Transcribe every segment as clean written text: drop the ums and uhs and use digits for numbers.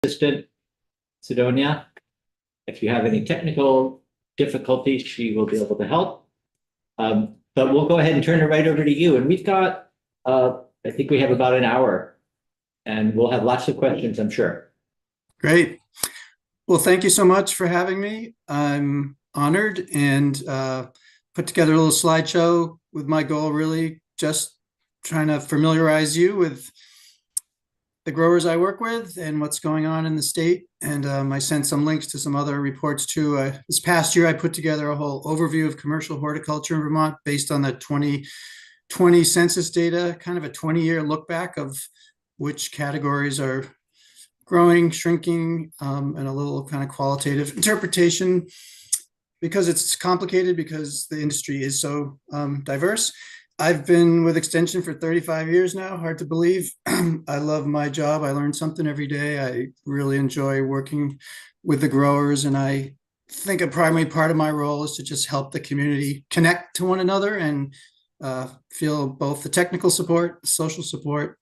assistant, Sidonia. If you have any technical difficulties, she will be able to help. But we'll go ahead and turn it right over to you. And we've got, I think we have about an hour, and we'll have lots of questions, I'm sure. Great. Well, thank you so much for having me. I'm honored and put together a little slideshow with my goal really just trying to familiarize you with the growers I work with and what's going on in the state. And I sent some links to some other reports too. This past year, I put together a whole overview of commercial horticulture in Vermont based on the 2020 census data, kind of a 20-year look back of which categories are growing, shrinking, and a little kind of qualitative interpretation because it's complicated because the industry is so diverse. I've been with Extension for 35 years now, hard to believe. I love my job. I learn something every day. I really enjoy working with the growers, and I think a primary part of my role is to just help the community connect to one another and feel both the technical support, social support.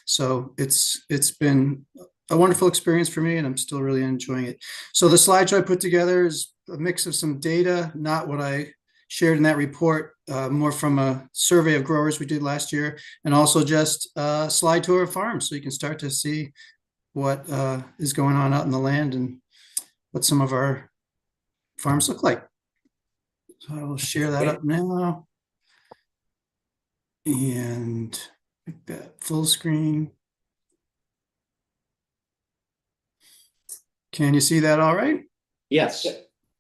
So it's been a wonderful experience for me, and I'm still really enjoying it. So the slideshow I put together is a mix of some data, not what I shared in that report, more from a survey of growers we did last year, and also just a slide tour of farms so you can start to see what is going on out in the land and what some of our farms look like. So I will share that up now and make that full screen. Can you see that all right? Yes.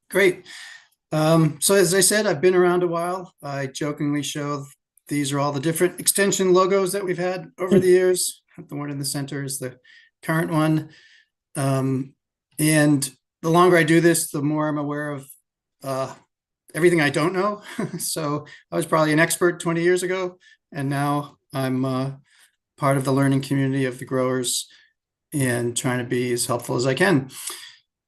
Great. So as I said, I've been around a while. I jokingly show these are all the different Extension logos that we've had over the years. The one in the center is the current one. And the longer I do this, the more I'm aware of everything I don't know. So I was probably an expert 20 years ago, and now I'm part of the learning community of the growers and trying to be as helpful as I can.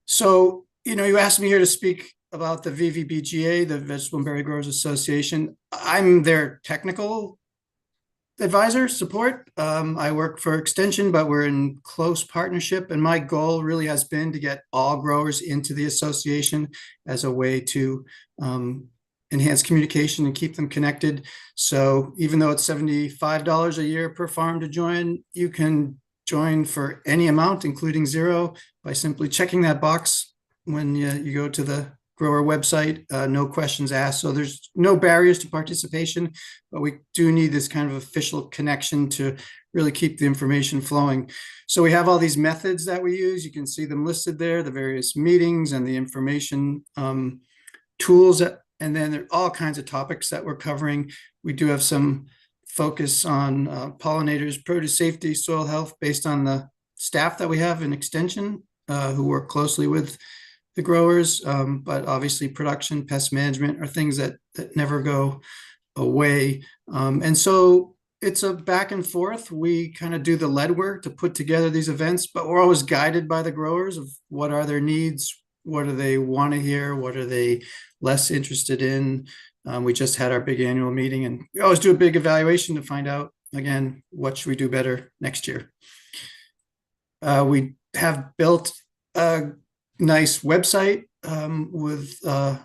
So, you asked me here to speak about the VVBGA, the Vegetable and Berry Growers Association. I'm their technical advisor support. I work for Extension, but we're in close partnership. And my goal really has been to get all growers into the association as a way to enhance communication and keep them connected. So even though it's $75 a year per farm to join, you can join for any amount, including zero, by simply checking that box when you go to the grower website. No questions asked. So there's no barriers to participation, but we do need this kind of official connection to really keep the information flowing. So we have all these methods that we use. You can see them listed there, the various meetings and the information tools. And then there are all kinds of topics that we're covering. We do have some focus on pollinators, produce safety, soil health, based on the staff that we have in Extension who work closely with the growers, but obviously production, pest management are things that never go away. And so it's a back and forth. We kind of do the lead work to put together these events, but we're always guided by the growers of what are their needs, what do they want to hear, what are they less interested in. We just had our big annual meeting, and we always do a big evaluation to find out, again, what should we do better next year. We have built a nice website with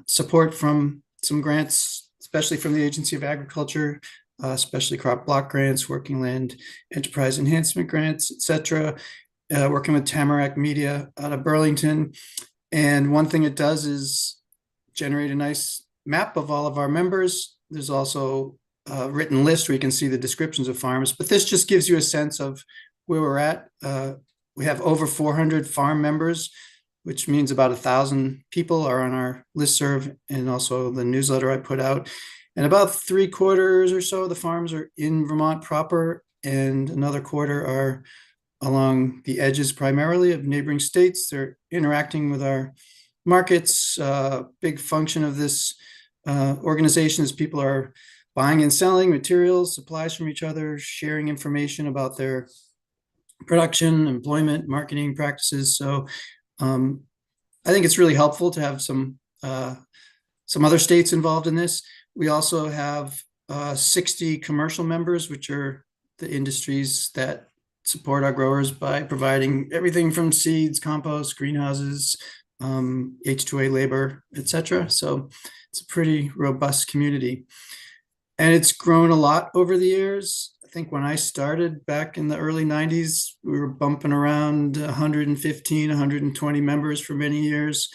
support from some grants, especially from the Agency of Agriculture, especially crop block grants, working land enterprise enhancement grants, etc. Working with Tamarack Media out of Burlington. And one thing it does is generate a nice map of all of our members. There's also a written list where you can see the descriptions of farms, but this just gives you a sense of where we're at. We have over 400 farm members, which means about 1,000 people are on our listserv and also the newsletter I put out. And about 3/4 or so of the farms are in Vermont proper, and another quarter are along the edges primarily of neighboring states. They're interacting with our markets. Big function of this organization is people are buying and selling materials, supplies from each other, sharing information about their production, employment, marketing practices. So I think it's really helpful to have some other states involved in this. We also have 60 commercial members, which are the industries that support our growers by providing everything from seeds, compost, greenhouses, H2A labor, etc. So it's a pretty robust community. And it's grown a lot over the years. I think when I started back in the early 90s, we were bumping around 115, 120 members for many years.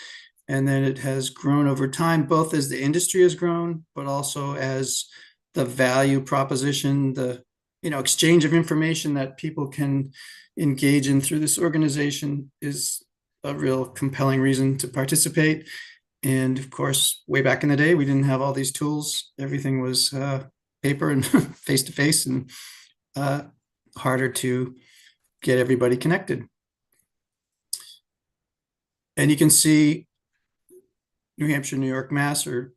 And then it has grown over time, both as the industry has grown, but also as the value proposition, the exchange of information that people can engage in through this organization is a real compelling reason to participate. And of course, way back in the day, we didn't have all these tools. Everything was paper and face to face, and harder to get everybody connected. And you can see New Hampshire, New York, Mass are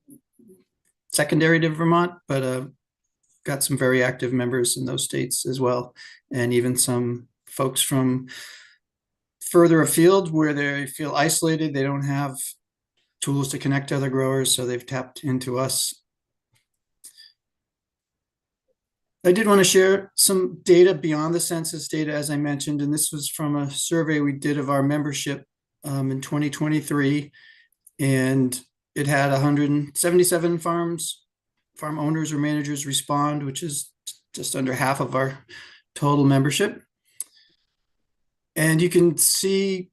secondary to Vermont, but got some very active members in those states as well. And even some folks from further afield where they feel isolated, they don't have tools to connect to other growers, so they've tapped into us. I did want to share some data beyond the census data, as I mentioned, and this was from a survey we did of our membership in 2023, and it had 177 farm owners or managers respond, which is just under half of our total membership. And you can see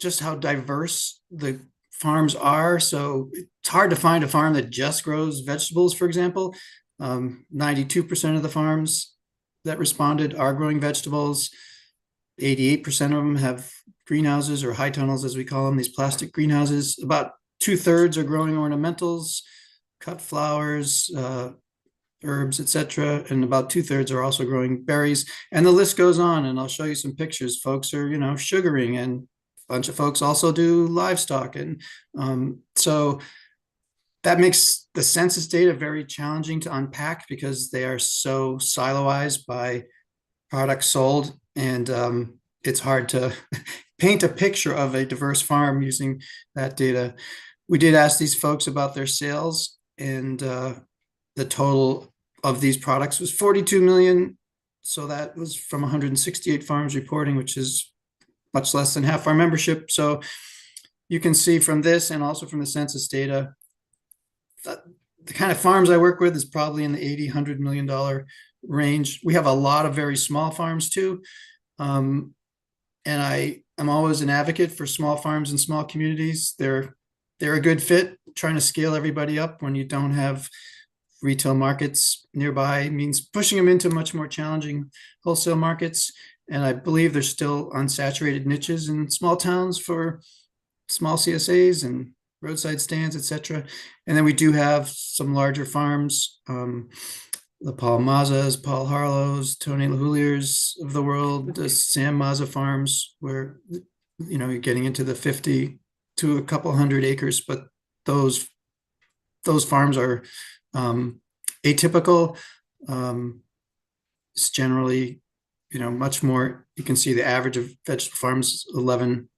just how diverse the farms are. So it's hard to find a farm that just grows vegetables, for example. 92% of the farms that responded are growing vegetables. 88% of them have greenhouses, or high tunnels, as we call them, these plastic greenhouses. About 2/3 are growing ornamentals, cut flowers, herbs, etc. And about 2/3 are also growing berries. And the list goes on, and I'll show you some pictures. Folks are, sugaring, and a bunch of folks also do livestock. And so that makes the census data very challenging to unpack because they are so siloized by products sold. And it's hard to paint a picture of a diverse farm using that data. We did ask these folks about their sales, and the total of these products was 42 million. So that was from 168 farms reporting, which is much less than half our membership. So you can see from this, and also from the census data, that the kind of farms I work with is probably in the $80-100 million range. We have a lot of very small farms too. And I'm always an advocate for small farms and small communities. They're a good fit. Trying to scale everybody up when you don't have retail markets nearby means pushing them into much more challenging wholesale markets. And I believe there's still unsaturated niches in small towns for small CSAs and roadside stands, etc. And then we do have some larger farms, the Paul Mazas, Paul Harlow's, Tony LaHoulier's of the world, the Sam Maza farms, where you're getting into the 50 to a couple hundred acres, but those farms are atypical. It's generally, much more. You can see the average of vegetable farms 11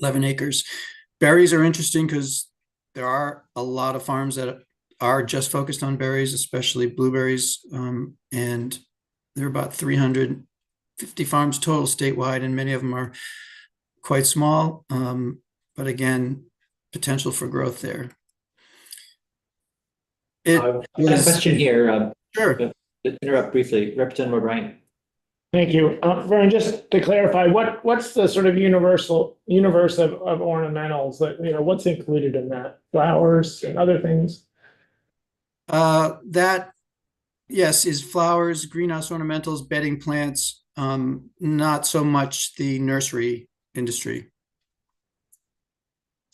acres. Berries are interesting because there are a lot of farms that are just focused on berries, especially blueberries, and there are about 350 farms total statewide, and many of them are quite small. But again, potential for growth there. I have a question here. Sure. To interrupt briefly, Representative O'Brien. Thank you. Vern, just to clarify, what's the sort of universe of ornamentals that, what's included in that? Flowers and other things? That, yes, is flowers, greenhouse ornamentals, bedding plants, not so much the nursery industry.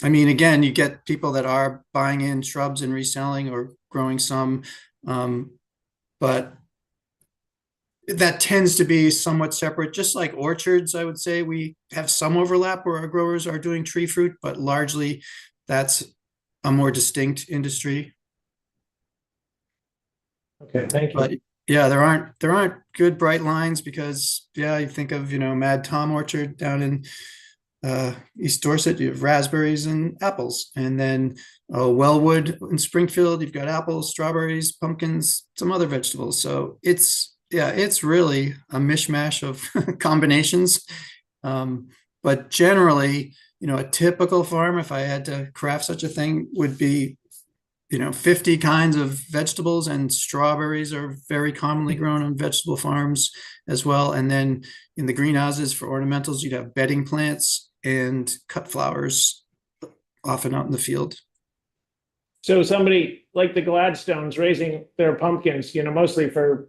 I mean, again, you get people that are buying in shrubs and reselling or growing some, but that tends to be somewhat separate. Just like orchards, I would say we have some overlap where our growers are doing tree fruit, but largely that's a more distinct industry. Okay, thank you. But yeah, there aren't good bright lines because you think of Mad Tom Orchard down in East Dorset, you have raspberries and apples, and then Wellwood in Springfield, you've got apples, strawberries, pumpkins, some other vegetables. So it's yeah, it's really a mishmash of combinations. But generally, a typical farm, if I had to craft such a thing, would be 50 kinds of vegetables, and strawberries are very commonly grown on vegetable farms as well. And then in the greenhouses for ornamentals, you'd have bedding plants and cut flowers often out in the field. So somebody like the Gladstones raising their pumpkins, mostly for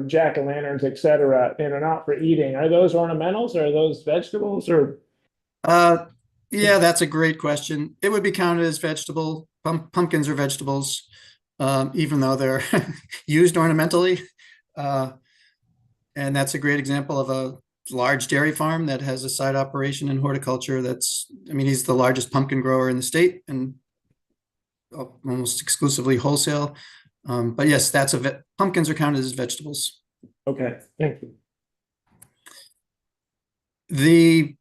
jack-o'-lanterns, et cetera, not for eating. Are those ornamentals or are those vegetables or? Yeah, that's a great question. It would be counted as vegetable. Pumpkins are vegetables, even though they're used ornamentally. And that's a great example of a large dairy farm that has a side operation in horticulture. He's the largest pumpkin grower in the state and almost exclusively wholesale. But yes, pumpkins are counted as vegetables. Okay, thank you. The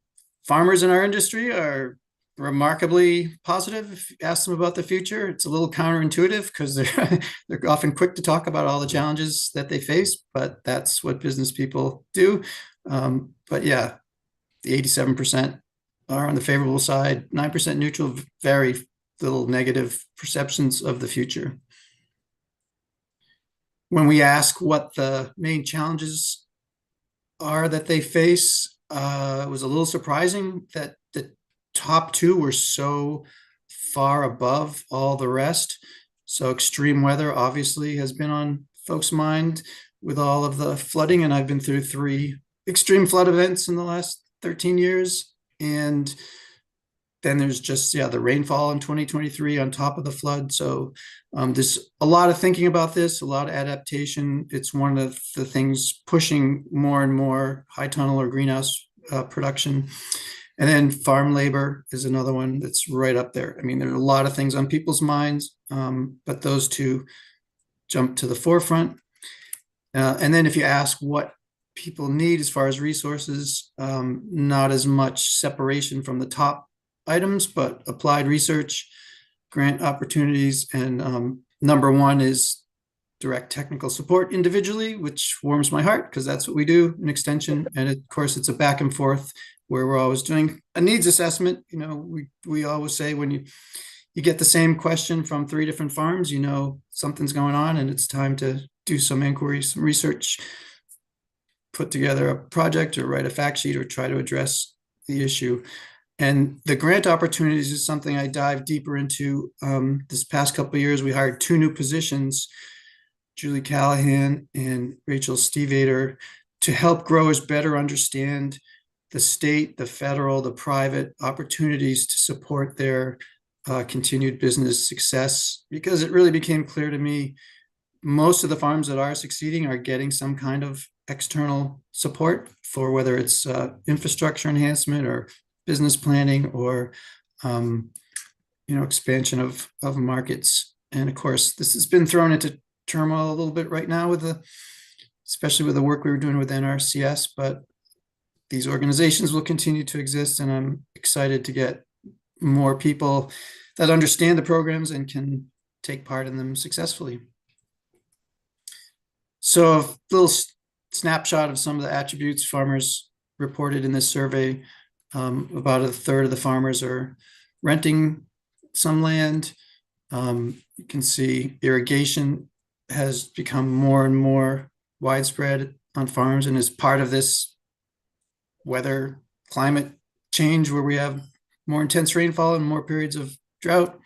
farmers in our industry are remarkably positive. If you ask them about the future, it's a little counterintuitive because they're often quick to talk about all the challenges that they face, but that's what business people do. But yeah, the 87% are on the favorable side, 9% neutral, very little negative perceptions of the future. When we ask what the main challenges are that they face, it was a little surprising that the top two were so far above all the rest. So extreme weather obviously has been on folks' mind with all of the flooding, and I've been through 3 extreme flood events in the last 13 years. And then there's just, the rainfall in 2023 on top of the flood. So there's a lot of thinking about this, a lot of adaptation. It's one of the things pushing more and more high tunnel or greenhouse production. And then farm labor is another one that's right up there. There are a lot of things on people's minds, but those two jump to the forefront. And then if you ask what people need as far as resources, not as much separation from the top items, but applied research, grant opportunities, and number one is direct technical support individually, which warms my heart because that's what we do in Extension. And of course, it's a back and forth where we're always doing a needs assessment. We always say when you get the same question from 3 different farms, something's going on and it's time to do some inquiry, some research, put together a project or write a fact sheet or try to address the issue. And the grant opportunities is something I dive deeper into. This past couple of years, we hired 2 new positions, Julie Callahan and Rachel Stevater, to help growers better understand the state, the federal, the private opportunities to support their continued business success. Because it really became clear to me, most of the farms that are succeeding are getting some kind of external support for whether it's infrastructure enhancement or business planning or expansion of markets. And of course, this has been thrown into turmoil a little bit right now especially with the work we were doing with NRCS, but these organizations will continue to exist, and I'm excited to get more people that understand the programs and can take part in them successfully. So a little snapshot of some of the attributes farmers reported in this survey. About 1/3 of the farmers are renting some land. You can see irrigation has become more and more widespread on farms and is part of this weather climate change where we have more intense rainfall and more periods of drought.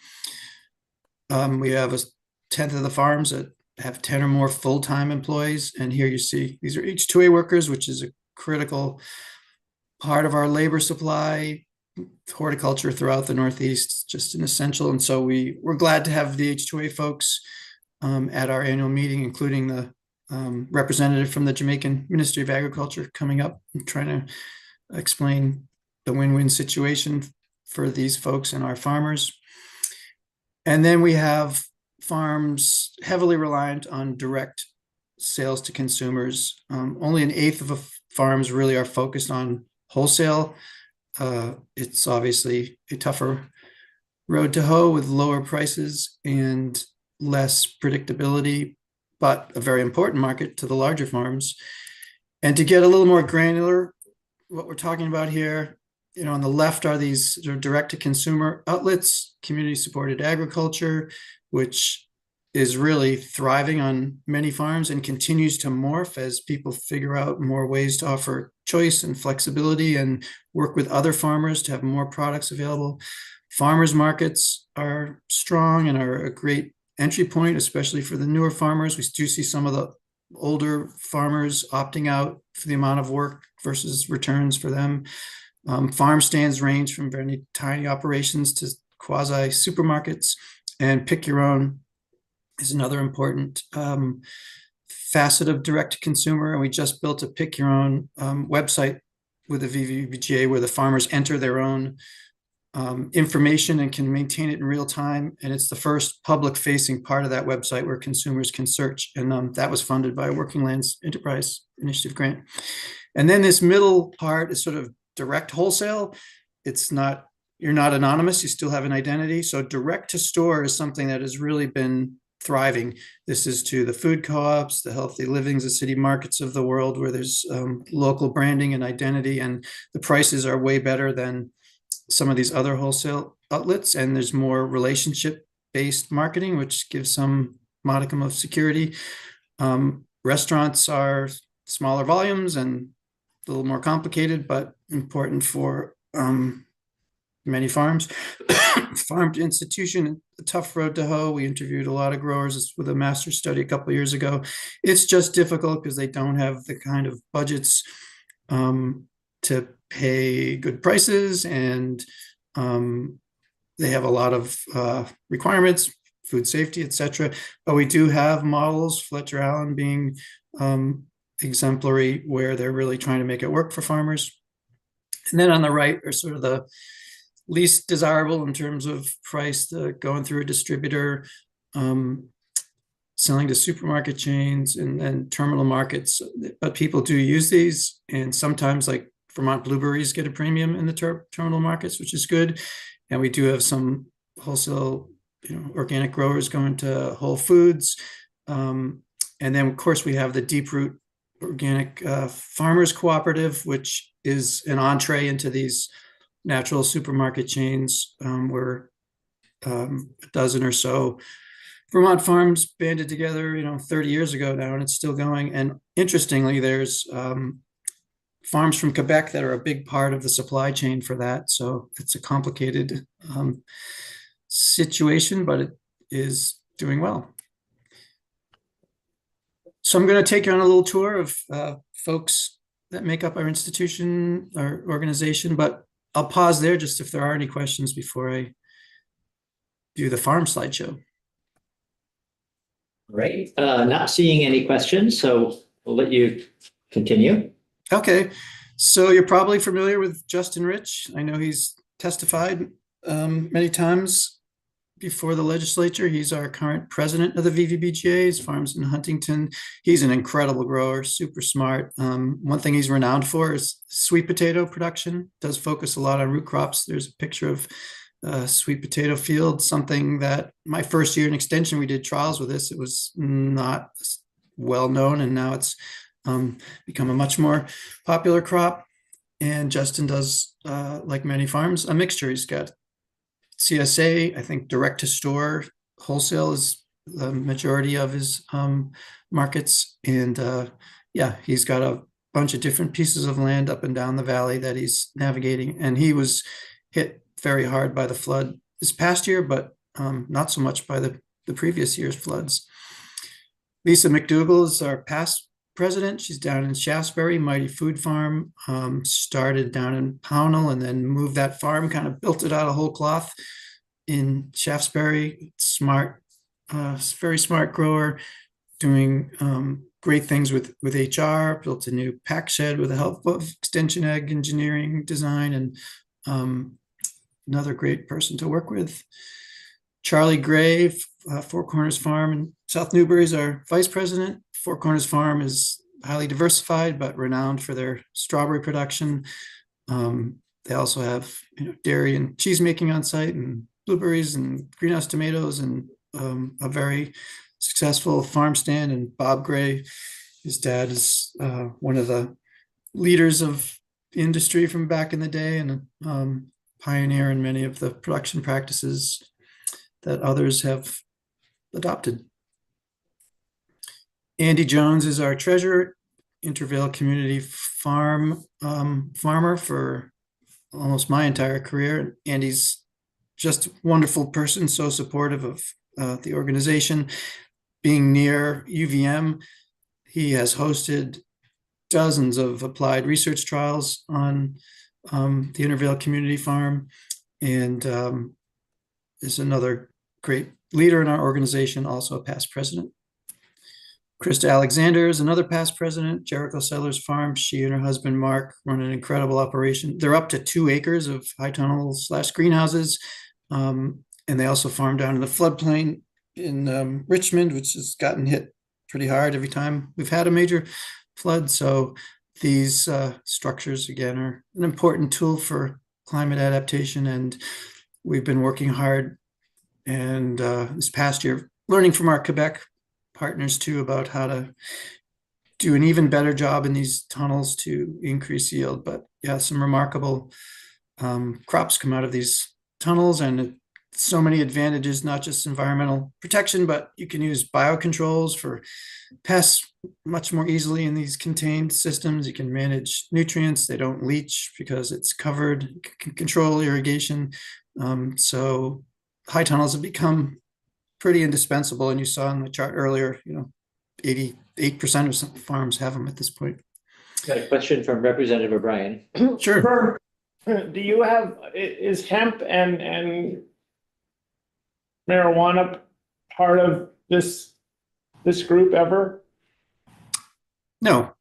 We have 1/10 of the farms that have 10 or more full-time employees. And here you see, these are H-2A workers, which is a critical part of our labor supply. Horticulture throughout the Northeast, just an essential. And so we're glad to have the H-2A folks at our annual meeting, including the representative from the Jamaican Ministry of Agriculture coming up and trying to explain the win-win situation for these folks and our farmers. And then we have farms heavily reliant on direct sales to consumers. Only 1/8 of farms really are focused on wholesale. It's obviously a tougher road to hoe with lower prices and less predictability. but a very important market to the larger farms. And to get a little more granular, what we're talking about here, on the left are these direct to consumer outlets, community supported agriculture, which is really thriving on many farms and continues to morph as people figure out more ways to offer choice and flexibility and work with other farmers to have more products available. Farmers markets are strong and are a great entry point, especially for the newer farmers. We do see some of the older farmers opting out for the amount of work versus returns for them. Farm stands range from very tiny operations to quasi supermarkets, and pick your own is another important facet of direct to consumer. And we just built a pick your own website with the VVBGA where the farmers enter their own information and can maintain it in real time. And it's the first public facing part of that website where consumers can search. And that was funded by a Working Lands Enterprise Initiative grant. And then this middle part is sort of direct wholesale. It's not, you're not anonymous, you still have an identity. So direct to store is something that has really been thriving. This is to the food co-ops, the healthy livings, the city markets of the world where there's local branding and identity, and the prices are way better than some of these other wholesale outlets. And there's more relationship-based marketing, which gives some modicum of security. Restaurants are smaller volumes and a little more complicated, but important for many farms. Farm to institution, a tough road to hoe. We interviewed a lot of growers with a master's study a couple of years ago. It's just difficult because they don't have the kind of budgets to pay good prices, and they have a lot of requirements, food safety, etc. But we do have models, Fletcher Allen being exemplary, where they're really trying to make it work for farmers. And then on the right are sort of the least desirable in terms of price, going through a distributor, selling to supermarket chains and terminal markets. But people do use these, and sometimes like Vermont blueberries get a premium in the terminal markets, which is good. And we do have some wholesale, organic growers going to Whole Foods. And then of course we have the Deep Root Organic Farmers Cooperative, which is an entree into these natural supermarket chains, where a dozen or so Vermont farms banded together, 30 years ago now, and it's still going. And interestingly, there's farms from Quebec that are a big part of the supply chain for that. So it's a complicated situation, but it is doing well. So I'm going to take you on a little tour of folks that make up our institution, our organization, but I'll pause there just if there are any questions before I do the farm slideshow. Right. Not seeing any questions, so we'll let you continue. Okay. So you're probably familiar with Justin Rich. I know he's testified many times before the legislature. He's our current president of the VVBGA. His farms in Huntington. He's an incredible grower, super smart. One thing he's renowned for is sweet potato production. Does focus a lot on root crops. There's a picture of a sweet potato field, something that my first year in extension, we did trials with this. It was not well known, and now it's become a much more popular crop. And Justin does, like many farms, a mixture. He's got CSA, I think direct to store wholesale is the majority of his markets. And yeah, he's got a bunch of different pieces of land up and down the valley that he's navigating. And he was hit very hard by the flood this past year, but not so much by the previous year's floods. Lisa McDougall is our past president. She's down in Shaftesbury, Mighty Food Farm, started down in Pownell and then moved that farm, kind of built it out of whole cloth in Shaftesbury. Smart, very smart grower, doing great things with HR, built a new pack shed with the help of Extension Ag Engineering Design, and another great person to work with. Charlie Gray, Four Corners Farm in South Newbury is our vice president. Four Corners Farm is highly diversified, but renowned for their strawberry production. They also have dairy and cheese making on site, and blueberries and greenhouse tomatoes, and a very successful farm stand, and Bob Gray, his dad is one of the leaders of the industry from back in the day, and pioneer in many of the production practices that others have adopted. Andy Jones is our treasurer, Intervale Community Farm farmer for almost my entire career. Andy's just a wonderful person, so supportive of the organization. Being near UVM, he has hosted dozens of applied research trials on the Intervale Community Farm, and is another great leader in our organization, also a past president. Krista Alexander is another past president, Jericho Settlers Farm. She and her husband, Mark, run an incredible operation. They're up to 2 acres of high tunnels / greenhouses. And they also farm down in the floodplain in Richmond, which has gotten hit pretty hard every time we've had a major flood. So these structures, again, are an important tool for climate adaptation. And we've been working hard, and this past year, learning from our Quebec partners too about how to do an even better job in these tunnels to increase yield. But yeah, some remarkable crops come out of these tunnels, and so many advantages, not just environmental protection, but you can use biocontrols for pests much more easily in these contained systems. You can manage nutrients. They don't leach because it's covered. You can control irrigation. So high tunnels have become pretty indispensable. And you saw in the chart earlier, 88% of some farms have them at this point. Got a question from Representative O'Brien. Sure. Do you have, is hemp and marijuana part of this group ever? No.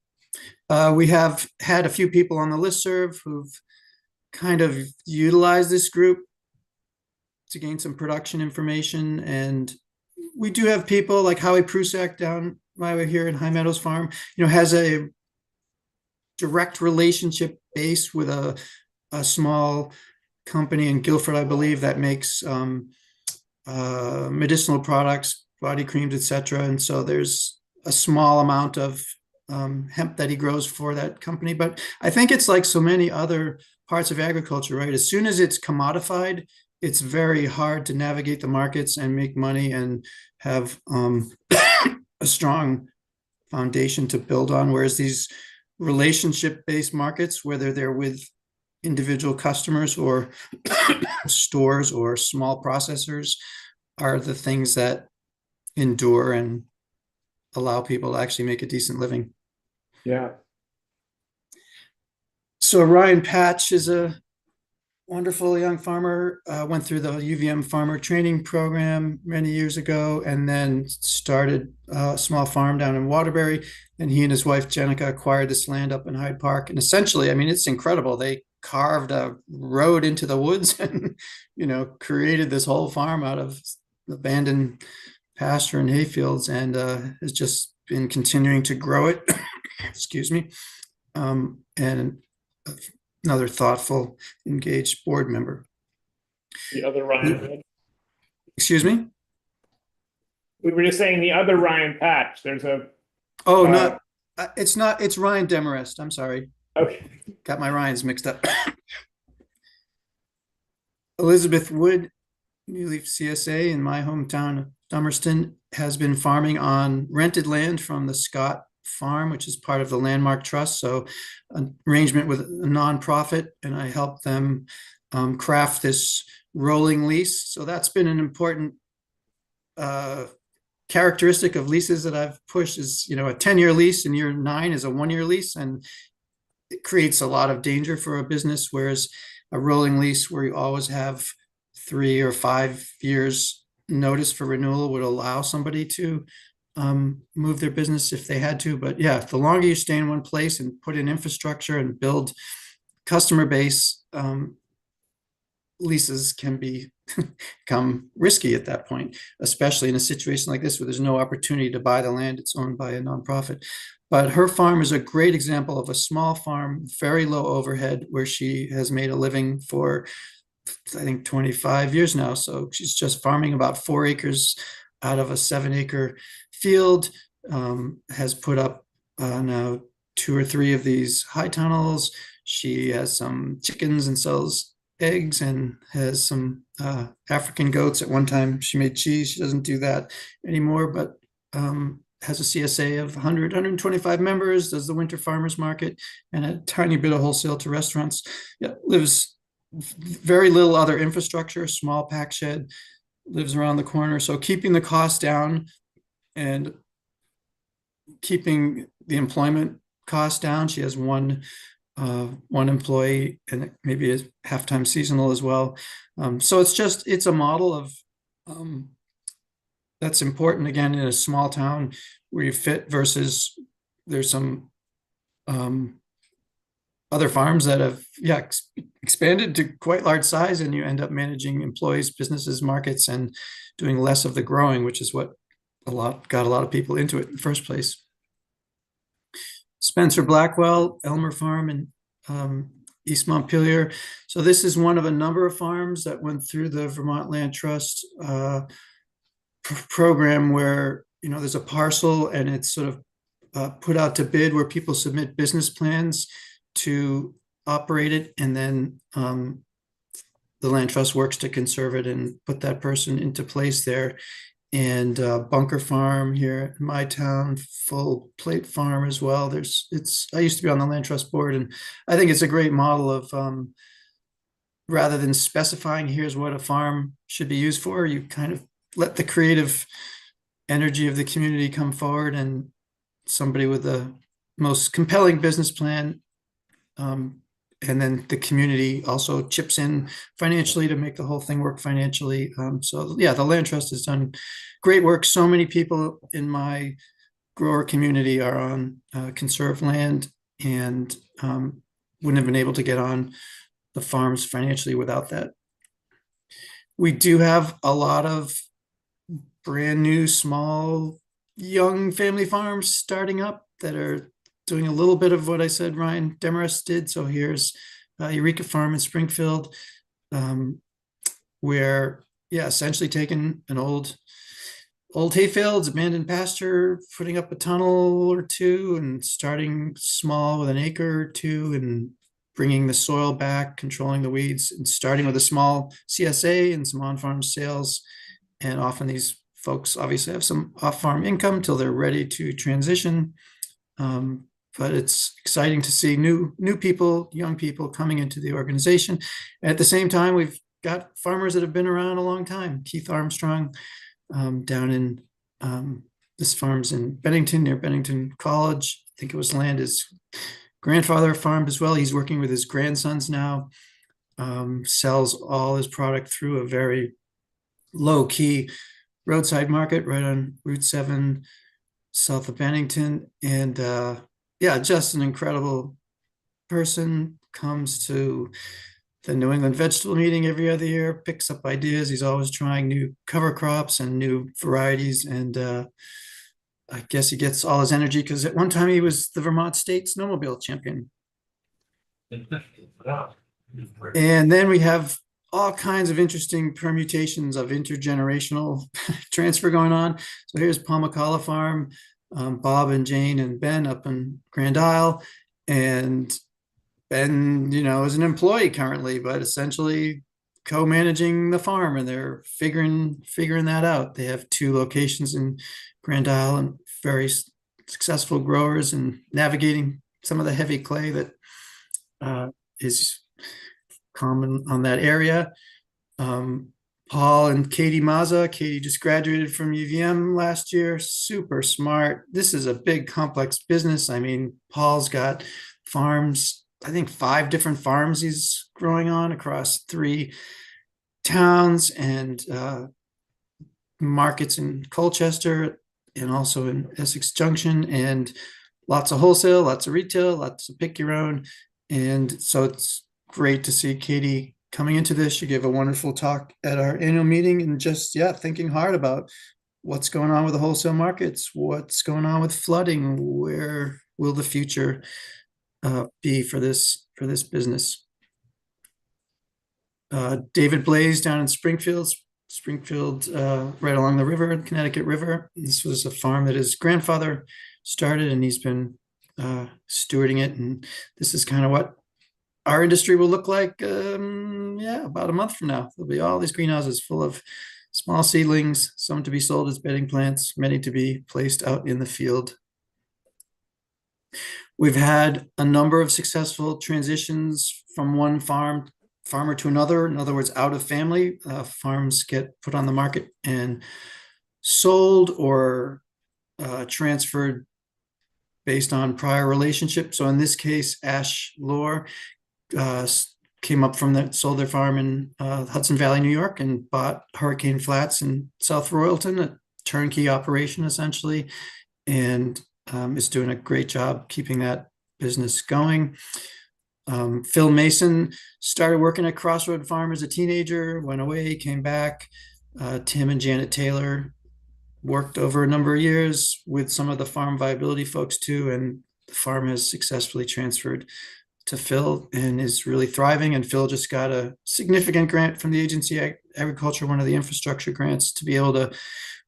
We have had a few people on the listserv who've kind of utilized this group to gain some production information. And we do have people like Howie Prusak down my way here in High Meadows Farm, has a direct relationship base with a small company in Guilford, I believe, that makes medicinal products, body creams, etc. And so there's a small amount of hemp that he grows for that company. But I think it's like so many other parts of agriculture, right? As soon as it's commodified, it's very hard to navigate the markets and make money and have a strong foundation to build on. Whereas these relationship-based markets, whether they're with individual customers or stores or small processors, are the things that endure and allow people to actually make a decent living. Yeah. So Ryan Patch is a wonderful young farmer, went through the UVM farmer training program many years ago, and then started a small farm down in Waterbury. And he and his wife, Jenica, acquired this land up in Hyde Park. And essentially, it's incredible. They carved a road into the woods and, created this whole farm out of abandoned pasture and hayfields, and has just been continuing to grow it. Excuse me. And another thoughtful, engaged board member. The other Ryan. Excuse me? We were just saying the other Ryan Patch. There's a. Oh, it's Ryan Demarest. I'm sorry. Okay. Got my Ryans mixed up. Elizabeth Wood, New Leaf CSA in my hometown of Dummerston, has been farming on rented land from the Scott Farm, which is part of the Landmark Trust. So an arrangement with a nonprofit, and I helped them craft this rolling lease. So that's been an important characteristic of leases that I've pushed is, a 10-year lease, and year 9 is a 1-year lease. And it creates a lot of danger for a business, whereas a rolling lease where you always have 3 or 5 years notice for renewal would allow somebody to move their business if they had to. But yeah, the longer you stay in one place and put in infrastructure and build customer base, leases can become risky at that point, especially in a situation like this where there's no opportunity to buy the land. It's owned by a nonprofit. But her farm is a great example of a small farm, very low overhead, where she has made a living for, I think, 25 years now. So she's just farming about 4 acres out of a 7-acre field, has put up now 2 or 3 of these high tunnels. She has some chickens and sells eggs, and has some African goats. At one time she made cheese. She doesn't do that anymore, but has a CSA of 100, 125 members, does the winter farmers market, and a tiny bit of wholesale to restaurants. Yeah, lives very little other infrastructure, small pack shed, lives around the corner. So keeping the cost down and keeping the employment cost down. She has one employee, and it maybe is half-time seasonal as well. So it's a model of that's important, again, in a small town where you fit, versus there's some other farms that have expanded to quite large size, and you end up managing employees, businesses, markets, and doing less of the growing, which is what got a lot of people into it in the first place. Spencer Blackwell, Elmer Farm in East Montpelier. So this is one of a number of farms that went through the Vermont Land Trust program, where there's a parcel, and it's sort of put out to bid, where people submit business plans to operate it, and then the land trust works to conserve it and put that person into place there. And Bunker Farm here in my town, Full Plate Farm as well. I used to be on the land trust board, and I think it's a great model of rather than specifying here's what a farm should be used for, you kind of let the creative energy of the community come forward, and somebody with the most compelling business plan, and then the community also chips in financially to make the whole thing work financially. So yeah, the land trust has done great work. So many people in my grower community are on conserved land, and wouldn't have been able to get on the farms financially without that. We do have a lot of brand new, small, young family farms starting up that are doing a little bit of what I said Ryan Demarest did. So here's Eureka Farm in Springfield, where, essentially taking an old hayfields, abandoned pasture, putting up a tunnel or two, and starting small with an acre or two, and bringing the soil back, controlling the weeds, and starting with a small CSA and some on-farm sales. And often these folks obviously have some off-farm income till they're ready to transition. But it's exciting to see new people, young people coming into the organization. And at the same time, we've got farmers that have been around a long time. Keith Armstrong down in this farm's in Bennington, near Bennington College. I think it was land his grandfather farmed as well. He's working with his grandsons now. Sells all his product through a very low-key roadside market right on Route 7 south of Bennington. And just an incredible person. Comes to the New England vegetable meeting every other year, picks up ideas. He's always trying new cover crops and new varieties. And I guess he gets all his energy because at one time he was the Vermont State snowmobile champion. And then we have all kinds of interesting permutations of intergenerational transfer going on. So here's Palmacala Farm, Bob and Jane and Ben up in Grand Isle. And Ben, is an employee currently, but essentially co-managing the farm, and they're figuring that out. They have 2 locations in Grand Isle, and very successful growers, and navigating some of the heavy clay that is common on that area. Paul and Katie Mazza. Katie just graduated from UVM last year. Super smart. This is a big, complex business. I mean, Paul's got farms, I think 5 different farms he's growing on across 3 towns, and markets in Colchester and also in Essex Junction, and lots of wholesale, lots of retail, lots of pick your own. And so it's great to see Katie coming into this. She gave a wonderful talk at our annual meeting, and just, thinking hard about what's going on with the wholesale markets, what's going on with flooding, where will the future be for this business. David Blaze down in Springfield, Springfield, right along the river, Connecticut River. This was a farm that his grandfather started, and he's been stewarding it. And this is kind of what our industry will look like, yeah, about a month from now. There'll be all these greenhouses full of small seedlings, some to be sold as bedding plants, many to be placed out in the field. We've had a number of successful transitions from one farmer to another. In other words, out of family, farms get put on the market and sold or transferred based on prior relationship. So in this case, Ash Lore came up from that, sold their farm in Hudson Valley, New York, and bought Hurricane Flats in South Royalton, a turnkey operation essentially, and is doing a great job keeping that business going. Phil Mason started working at Crossroad Farm as a teenager, went away, came back. Tim and Janet Taylor worked over a number of years with some of the farm viability folks too, and the farm has successfully transferred to Phil and is really thriving. And Phil just got a significant grant from the Agency Agriculture, one of the infrastructure grants, to be able to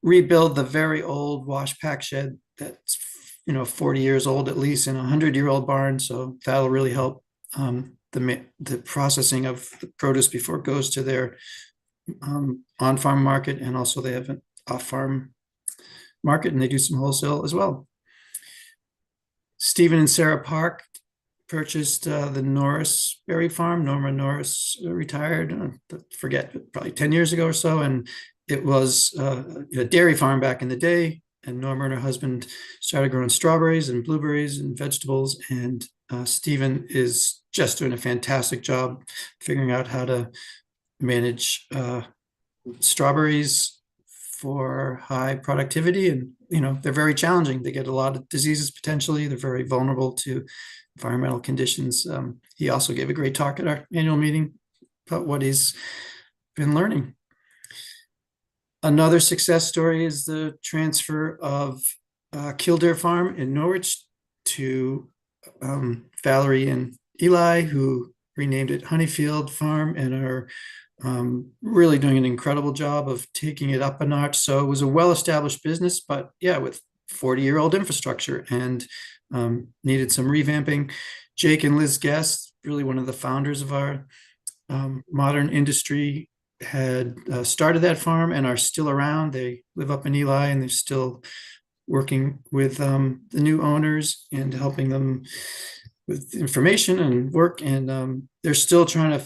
rebuild the very old wash pack shed that's 40 years old at least, in a 100-year-old barn. So that'll really help the processing of the produce before it goes to their on-farm market, and also they have an off-farm market, and they do some wholesale as well. Stephen and Sarah Park purchased the Norris Berry Farm. Norma Norris retired, forget, probably 10 years ago or so, and it was a dairy farm back in the day. And Norma and her husband started growing strawberries and blueberries and vegetables. And Stephen is just doing a fantastic job figuring out how to manage strawberries for high productivity. And, they're very challenging. They get a lot of diseases potentially. They're very vulnerable to environmental conditions. He also gave a great talk at our annual meeting about what he's been learning. Another success story is the transfer of Kildare Farm in Norwich to Valerie and Eli, who renamed it Honeyfield Farm and are really doing an incredible job of taking it up a notch. So it was a well-established business, but yeah, with 40-year-old infrastructure, and needed some revamping. Jake and Liz Guest, really one of the founders of our modern industry, had started that farm and are still around. They live up in Eli, and they're still working with the new owners and helping them with information and work. And they're still trying to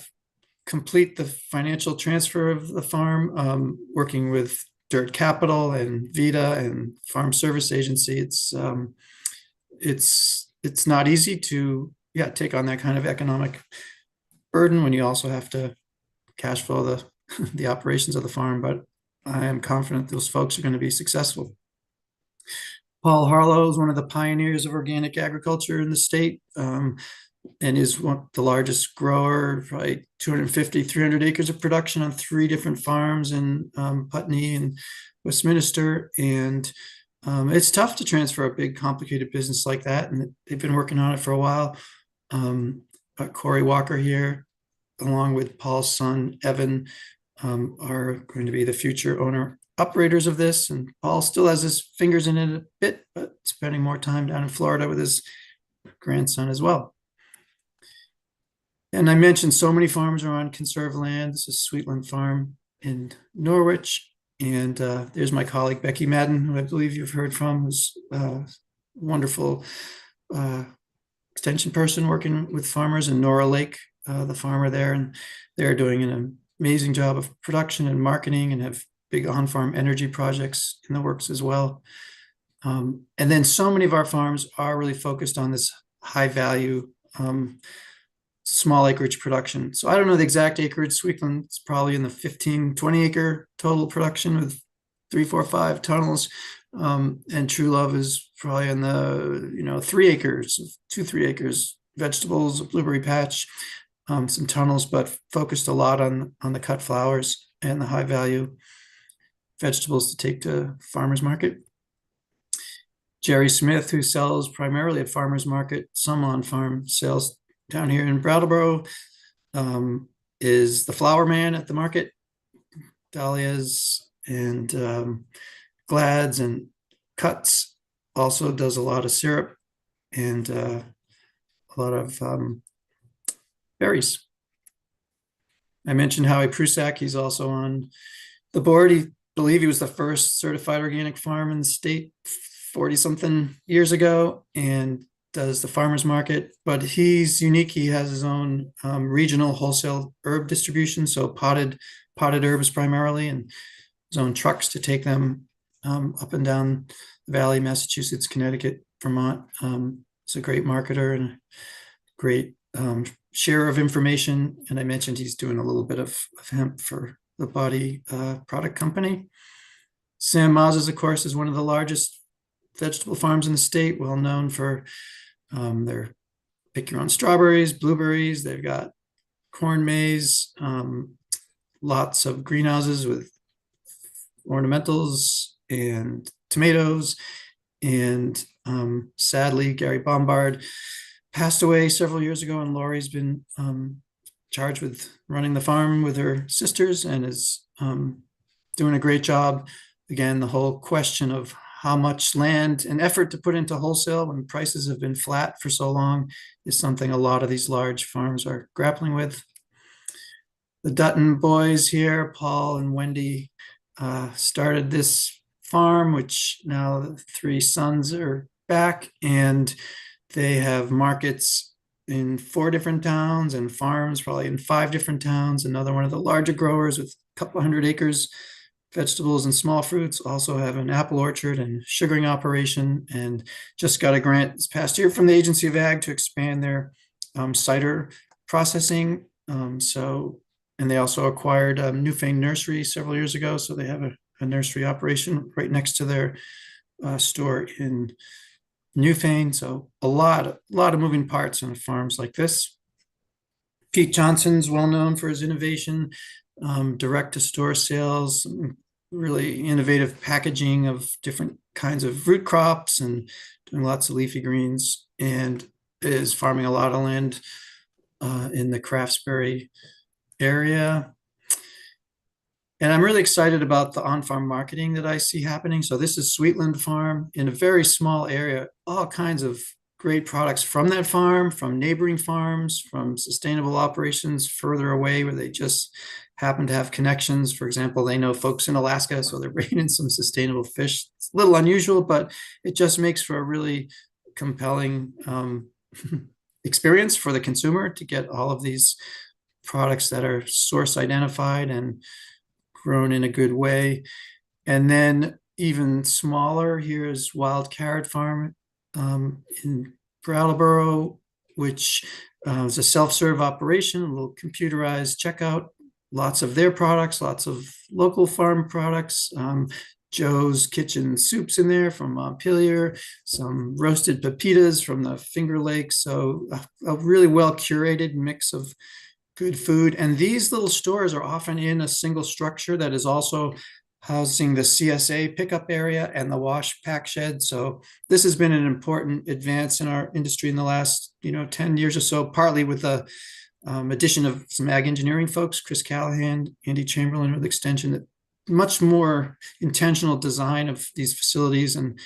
complete the financial transfer of the farm, working with Dirt Capital and Vita and Farm Service Agency. It's not easy to take on that kind of economic burden when you also have to cash flow the operations of the farm, but I am confident those folks are going to be successful. Paul Harlow is one of the pioneers of organic agriculture in the state, and is the largest grower, probably 250, 300 acres of production on 3 different farms in Putney and Westminster. And it's tough to transfer a big, complicated business like that, and they've been working on it for a while. Corey Walker here, along with Paul's son, Evan, are going to be the future owner operators of this. And Paul still has his fingers in it a bit, but spending more time down in Florida with his grandson as well. And I mentioned so many farms are on conserved land. This is Sweetland Farm in Norwich. And there's my colleague, Becky Madden, who I believe you've heard from, who's a wonderful extension person working with farmers, and Nora Lake, the farmer there. And they're doing an amazing job of production and marketing, and have big on-farm energy projects in the works as well. And then so many of our farms are really focused on this high value, small acreage production. So I don't know the exact acreage. Sweetland's probably in the 15, 20 acre total production with 3, 4, 5 tunnels. And True Love is probably in the, 3 acres, 2, 3 acres, vegetables, a blueberry patch, some tunnels, but focused a lot on the cut flowers and the high value vegetables to take to farmers market. Jerry Smith, who sells primarily at farmers market, some on-farm sales down here in Brattleboro, is the flower man at the market. dahlias and glads and cuts. Also does a lot of syrup and a lot of berries. I mentioned Howie Prusak. He's also on the board. He believe he was the first certified organic farm in the state 40 something years ago and does the farmers market, but he's unique. He has his own regional wholesale herb distribution. So potted herbs primarily, and his own trucks to take them up and down the valley, Massachusetts, Connecticut, Vermont. He's a great marketer and great share of information. And I mentioned he's doing a little bit of hemp for the Body Product Company. Sam Mazes, of course, is one of the largest vegetable farms in the state, well known for their pick your own strawberries, blueberries. They've got corn maze, lots of greenhouses with ornamentals and tomatoes. And sadly, Gary Bombard passed away several years ago, and Lori's been charged with running the farm with her sisters and is doing a great job. Again, the whole question of how much land and effort to put into wholesale when prices have been flat for so long is something a lot of these large farms are grappling with. The Dutton boys here, Paul and Wendy, started this farm, which now the three sons are back, and they have markets in 4 different towns and farms probably in 5 different towns. Another one of the larger growers with a couple hundred acres, vegetables and small fruits, also have an apple orchard and sugaring operation, and just got a grant this past year from the Agency of Ag to expand their cider processing. And they also acquired Newfane Nursery several years ago. So they have a nursery operation right next to their store in Newfane. So a lot of moving parts on farms like this. Pete Johnson's well known for his innovation, direct to store sales, really innovative packaging of different kinds of root crops and doing lots of leafy greens, and is farming a lot of land in the Craftsbury area. And I'm really excited about the on-farm marketing that I see happening. So this is Sweetland Farm in a very small area, all kinds of great products from that farm, from neighboring farms, from sustainable operations further away where they just happen to have connections. For example, they know folks in Alaska, so they're bringing in some sustainable fish. It's a little unusual, but it just makes for a really compelling experience for the consumer to get all of these products that are source identified and grown in a good way. And then even smaller, here is Wild Carrot Farm in Brattleboro, which is a self-serve operation, a little computerized checkout, lots of their products, lots of local farm products. Joe's Kitchen Soups in there from Montpelier, some roasted pepitas from the Finger Lakes. So a really well curated mix of good food. And these little stores are often in a single structure that is also housing the CSA pickup area and the wash pack shed. So this has been an important advance in our industry in the last 10 years or so, partly with the addition of some ag engineering folks, Chris Callahan, Andy Chamberlain with Extension, that much more intentional design of these facilities and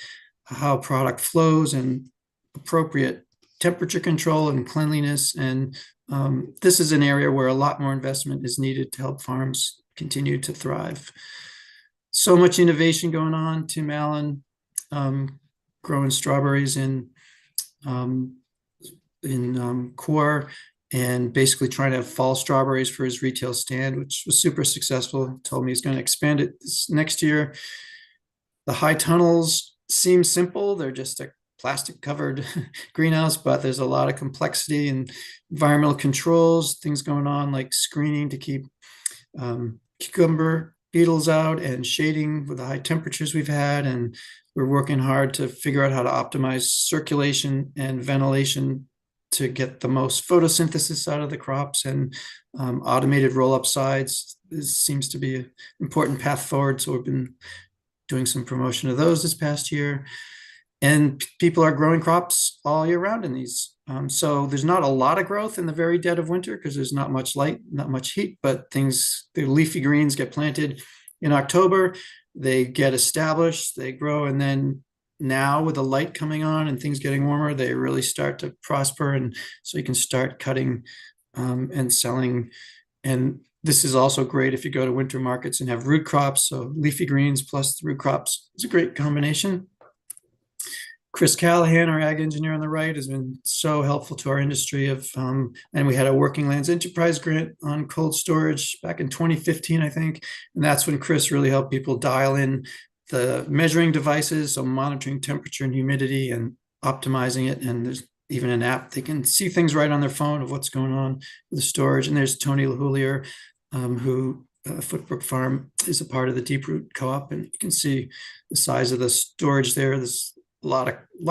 how product flows and appropriate temperature control and cleanliness. And this is an area where a lot more investment is needed to help farms continue to thrive. So much innovation going on. Tim Allen growing strawberries in Core, and basically trying to have fall strawberries for his retail stand, which was super successful. He told me he's going to expand it this next year. The high tunnels seem simple. They're just a plastic covered greenhouse, but there's a lot of complexity and environmental controls, things going on like screening to keep cucumber beetles out and shading with the high temperatures we've had. And we're working hard to figure out how to optimize circulation and ventilation to get the most photosynthesis out of the crops, and automated roll-up sides. This seems to be an important path forward. So we've been doing some promotion of those this past year. And people are growing crops all year round in these So there's not a lot of growth in the very dead of winter because there's not much light, not much heat, but the leafy greens get planted in October. They get established, they grow, and then now with the light coming on and things getting warmer, they really start to prosper. And so you can start cutting and selling. And this is also great if you go to winter markets and have root crops. So leafy greens plus the root crops is a great combination. Chris Callahan, our ag engineer on the right, has been so helpful to our industry and we had a Working Lands Enterprise grant on cold storage back in 2015, I think. And that's when Chris really helped people dial in the measuring devices, so monitoring temperature and humidity and optimizing it. And there's even an app, they can see things right on their phone of what's going on with the storage. And there's Tony LaHoulier, who Footbrook Farm is a part of the Deep Root Co-op, and you can see the size of the storage there. There's a lot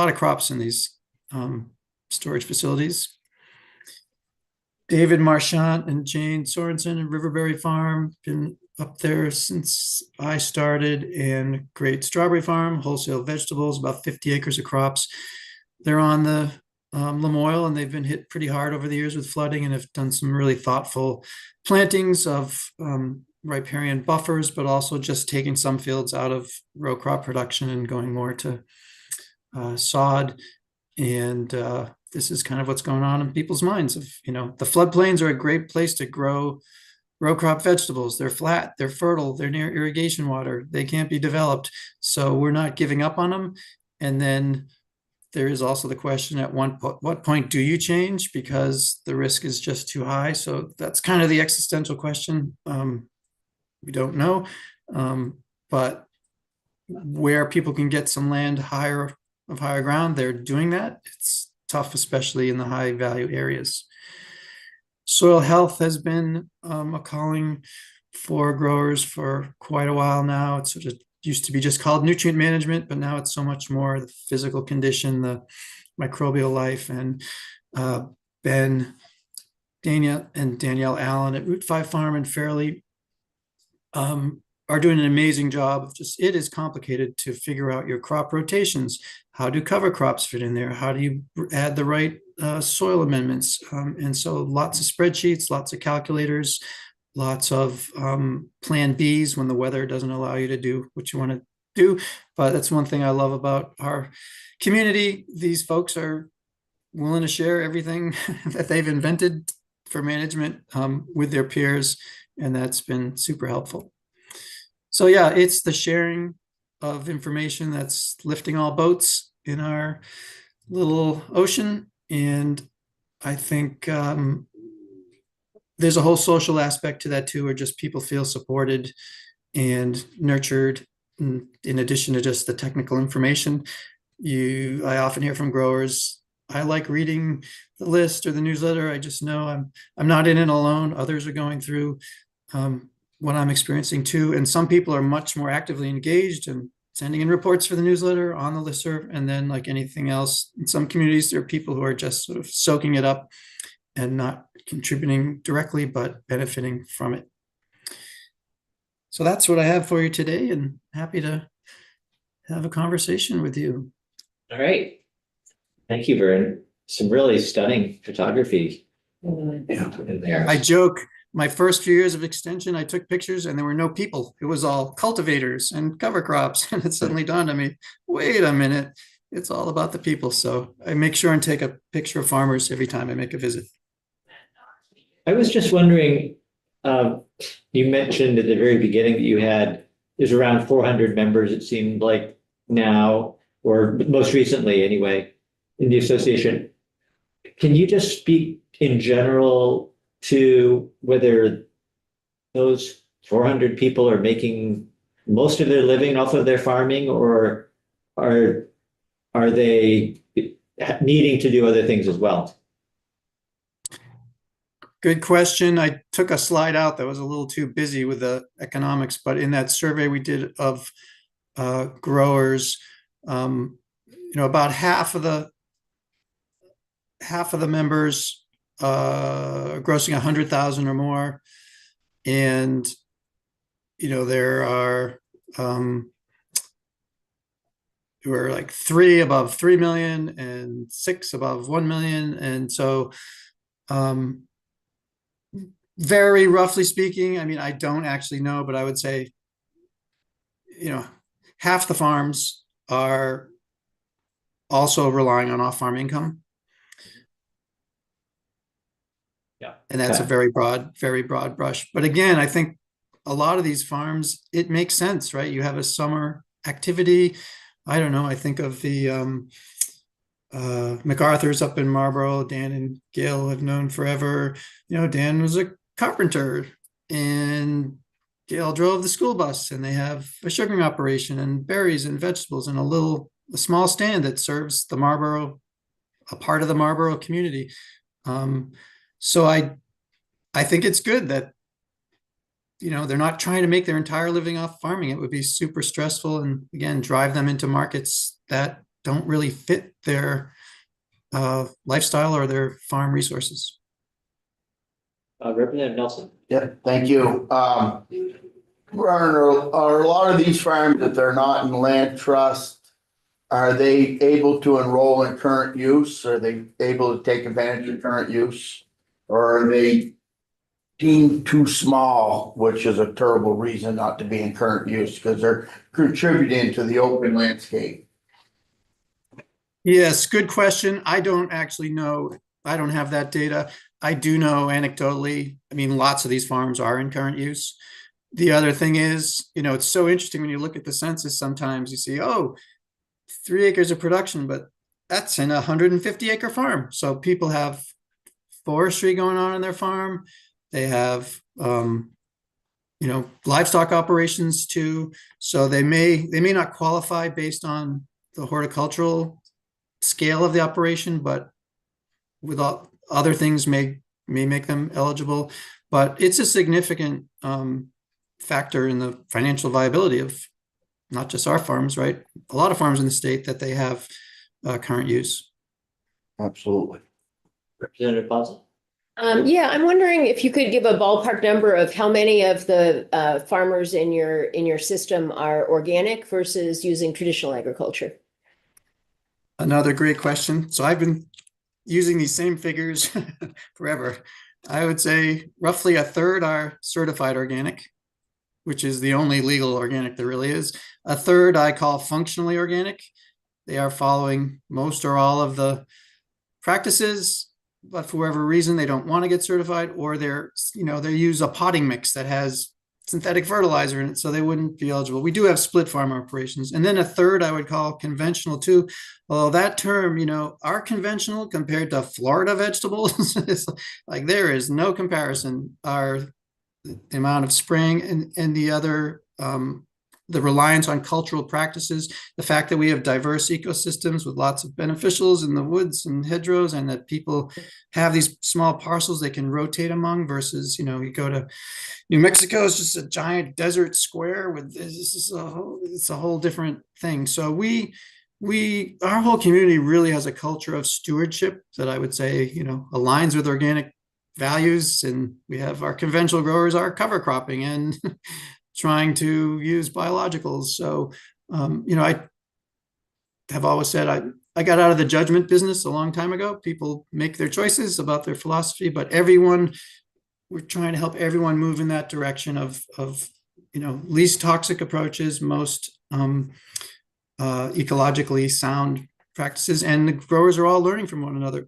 of crops in these storage facilities. David Marchant and Jane Sorensen and Riverberry Farm been up there since I started, and great strawberry farm, wholesale vegetables, about 50 acres of crops. They're on the Lamoille, and they've been hit pretty hard over the years with flooding and have done some really thoughtful plantings of riparian buffers, but also just taking some fields out of row crop production and going more to sod. And this is kind of what's going on in people's minds of, the floodplains are a great place to grow row crop vegetables. They're flat, they're fertile, they're near irrigation water, they can't be developed. So we're not giving up on them. And then there is also the question at what point do you change, because the risk is just too high. So that's kind of the existential question. We don't know, but where people can get some land higher ground, they're doing that. It's tough, especially in the high value areas. Soil health has been a calling for growers for quite a while now. It sort of used to be just called nutrient management, but now it's so much more the physical condition, the microbial life. And Danielle Allen at Route 5 Farm in Fairleigh are doing an amazing job of it is complicated to figure out your crop rotations. How do cover crops fit in there? How do you add the right soil amendments? And so lots of spreadsheets, lots of calculators, lots of plan Bs when the weather doesn't allow you to do what you want to do. But that's one thing I love about our community. These folks are willing to share everything that they've invented for management with their peers. And that's been super helpful. So yeah, it's the sharing of information that's lifting all boats in our little ocean. And I think there's a whole social aspect to that too, where just people feel supported and nurtured in addition to just the technical information. I often hear from growers, I like reading the list or the newsletter. I just know I'm not in it alone. Others are going through what I'm experiencing too. And some people are much more actively engaged and sending in reports for the newsletter on the listserv. And then like anything else, in some communities, there are people who are just sort of soaking it up and not contributing directly, but benefiting from it. So that's what I have for you today, and happy to have a conversation with you. All right. Thank you, Vern. Some really stunning photography in there. I joke, my first few years of extension, I took pictures and there were no people. It was all cultivators and cover crops. And it suddenly dawned on me, wait a minute, it's all about the people. So I make sure and take a picture of farmers every time I make a visit. I was just wondering, you mentioned at the very beginning that there's around 400 members, it seemed like now, or most recently anyway, in the association. Can you just speak in general to whether those 400 people are making most of their living off of their farming, or are they needing to do other things as well? Good question. I took a slide out that was a little too busy with the economics, but in that survey we did of growers, about half of the members grossing 100,000 or more, and there are were like 3 above 3 million and 6 above 1 million. And so, very roughly speaking, I mean, I don't actually know, but I would say, half the farms are also relying on off-farm income. Yeah. And that's a very broad brush. But again, I think a lot of these farms, it makes sense, right? You have a summer activity. I don't know. I think of the MacArthur's up in Marlborough. Dan and Gail have known forever. Dan was a carpenter, and Gail drove the school bus, and they have a sugaring operation and berries and vegetables and a small stand that serves a part of the Marlborough community. So I think it's good that, they're not trying to make their entire living off farming. It would be super stressful and, again, drive them into markets that don't really fit their lifestyle or their farm resources. Representative Nelson. Yeah, thank you. Are a lot of these farms, if they're not in land trust, are they able to enroll in current use? Are they able to take advantage of current use? Or are they deemed too small, which is a terrible reason not to be in current use because they're contributing to the open landscape? Yes, good question. I don't actually know. I don't have that data. I do know anecdotally, I mean, lots of these farms are in current use. The other thing is, it's so interesting when you look at the census, sometimes you see, 3 acres of production, but that's in a 150-acre farm. So people have forestry going on their farm. They have, livestock operations too. So they may not qualify based on the horticultural scale of the operation, but with other things may make them eligible. But it's a significant factor in the financial viability of not just our farms, right? A lot of farms in the state that they have current use. Absolutely. Representative Boswell. Yeah, I'm wondering if you could give a ballpark number of how many of the farmers in your system are organic versus using traditional agriculture. Another great question. So I've been using these same figures forever. I would say roughly a third are certified organic, which is the only legal organic there really is. A third I call functionally organic. They are following most or all of the practices, but for whatever reason, they don't want to get certified, or they use a potting mix that has synthetic fertilizer in it, so they wouldn't be eligible. We do have split farm operations. And then a third I would call conventional too. Although that term, our conventional compared to Florida vegetables, is like there is no comparison. The amount of spraying and the other, the reliance on cultural practices, the fact that we have diverse ecosystems with lots of beneficials in the woods and hedgerows, and that people have these small parcels they can rotate among versus, you go to New Mexico, it's just a giant desert square with it's a whole different thing. So our whole community really has a culture of stewardship that I would say, aligns with organic values. And we have our conventional growers are cover cropping and trying to use biologicals. So, I have always said I got out of the judgment business a long time ago. People make their choices about their philosophy, but we're trying to help everyone move in that direction of least toxic approaches, most ecologically sound practices, and the growers are all learning from one another.